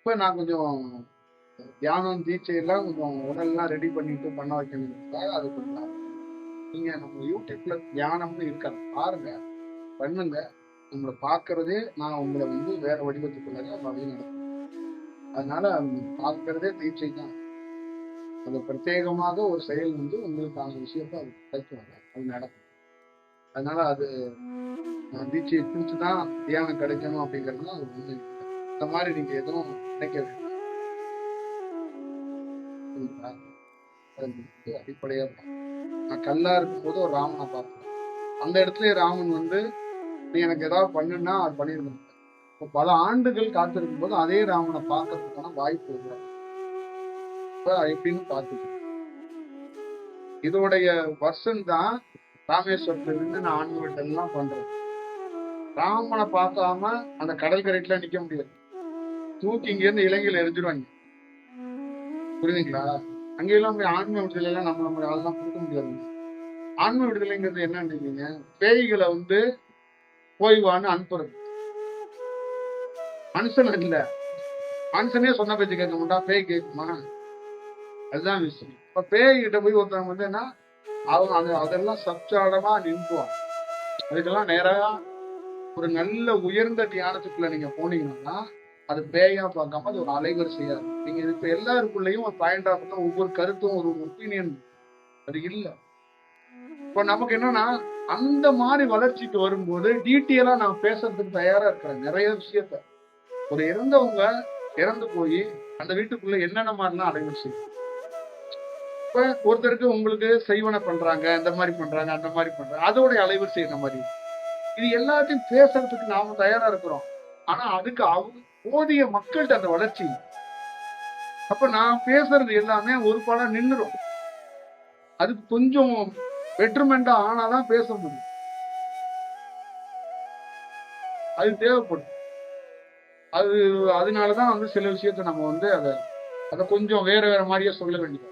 இப்ப நான் கொஞ்சம் தியானம் தீட்சை எல்லாம் கொஞ்சம் உடல்லாம் ரெடி பண்ணிட்டு பண்ண வைக்கணுங்கிறதுக்காக அது கொஞ்சம் நீங்க நம்ம யூடியூப்ல தியானம்னு இருக்காது பாருங்க, பண்ணுங்க. உங்களை பார்க்கறதே நான் உங்களை வந்து வேற வடிவத்துக்குள்ளே வழி நடத்தும். அதனால பார்க்கறதே தீட்சை தான். அது பிரத்யேகமாக ஒரு செயல் வந்து உங்களுக்கான விஷயத்த அது கிடைக்கும், அது நடக்கும். அதனால அது தீட்சையை பிடிச்சுதான் தியானம் கிடைக்கணும் அப்படிங்கிறது அது உண்மை. இந்த மாதிரி நீங்க எதுவும் நினைக்க வேண்டாம். அடிப்படையா நான் கல்லா இருக்கும்போது ஒரு ராமனை பார்த்தேன். அந்த இடத்துல ராமன் வந்து நீ எனக்கு ஏதாவது பண்ணுன்னா அது பண்ணிருந்தேன். இப்போ பல ஆண்டுகள் காத்திருக்கும் போது அதே ராமனை பார்க்கறதுக்கான வாய்ப்பு இல்லை. இப்ப எப்படின்னு பார்த்துக்கணும். இதோடைய வருஷம் தான் ராமேஸ்வரத்துல இருந்து நான் ஆன்மீகத்தை எல்லாம் பண்றேன். ராமனை பார்க்காம அந்த கடற்கரைக்குல நிக்க முடியாது. தூக்கி இங்க இருந்து இலங்கையில எரிஞ்சிருவாங்க. புரியுதுங்களா? அங்கெல்லாம் போய் ஆன்மீக விடுதலை எல்லாம் நம்ம அதெல்லாம் கொடுக்க முடியாது. ஆன்மீக விடுதலைங்கிறது என்னன்னு பேய்களை வந்து போய்வான்னு அனுப்புறது. மனுஷன் இல்ல, மனுஷனே சொன்ன பேச்சு கேட்க மாட்டா, பேய் கேட்குமா? அதுதான் விஷயம். இப்ப பேய் கிட்ட போய் ஒருத்தவங்க வந்து என்ன அவங்க அதெல்லாம் சப்சாடமா நின்றுவாங்க. அதுக்கெல்லாம் நேராக ஒரு நல்ல உயர்ந்த தியானத்துக்குள்ள நீங்க போனீங்கன்னா அது பேயா பார்க்காம அது ஒரு அலைவரிசையா இருக்கும். நீங்க இப்ப எல்லாருக்குள்ளயும் ஒரு பாயிண்ட் ஆஃப் ஒவ்வொரு கருத்தும் ஒரு ஒப்பீனியன் அது இல்லை. இப்ப நமக்கு என்னன்னா அந்த மாதிரி வளர்ச்சிக்கு வரும்போது டீட்டெயிலா நான் பேசுறதுக்கு தயாரா இருக்கிறேன். நிறைய விஷயத்த ஒரு இறந்தவங்க இறந்து போய் அந்த வீட்டுக்குள்ள என்னென்ன மாதிரிலாம் அலைவரிசை. இப்ப ஒருத்தருக்கு உங்களுக்கு செய்வனை பண்றாங்க, இந்த மாதிரி பண்றாங்க, அந்த மாதிரி பண்றாங்க, அதோடைய அலைவரிசை இந்த மாதிரி. இது எல்லாத்தையும் பேசுறதுக்கு நாம தயாரா இருக்கிறோம். ஆனா அதுக்கு போதிய மக்கள்கிட்ட அந்த வளர்ச்சி. அப்ப நான் பேசுறது எல்லாமே ஒரு படம் நின்றுடும். அதுக்கு கொஞ்சம் பெட்டர்மெண்டா ஆனாதான் பேச முடியும். அது தேவைப்படும். அதனாலதான் வந்து சில விஷயத்த நம்ம வந்து அதை கொஞ்சம் வேற மாதிரியே சொல்ல வேண்டியது.